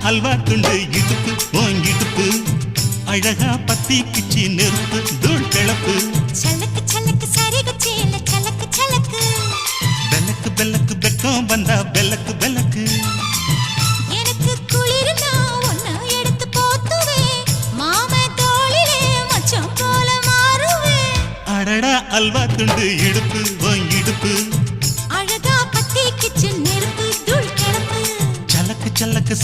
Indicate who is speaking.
Speaker 1: அல்வா துண்டு இடுப்பு ஓங்கிடுப்பு அழகா பத்தி கிச்சி நெருப்பு தூள் கிளப்பு
Speaker 2: சலக்கு சலக்கு சரிகச்சேல சலக்கு சலக்கு
Speaker 1: பெலக்கு பெலக்கு பெக்கம் வந்தா பெலக்கு பெலக்கு
Speaker 2: எனக்கு குளிர்னா ஒன்ன எடுத்து போத்துவே மாமே தோளிலே மச்சம் போல மாறுவே
Speaker 1: அடடா அல்வா துண்டு இடுப்பு ஓங்கிடுப்பு
Speaker 2: அழகா பத்தி கிச்சி நெருப்பு தூள் கிளப்பு
Speaker 1: சலக்கு சலக்கு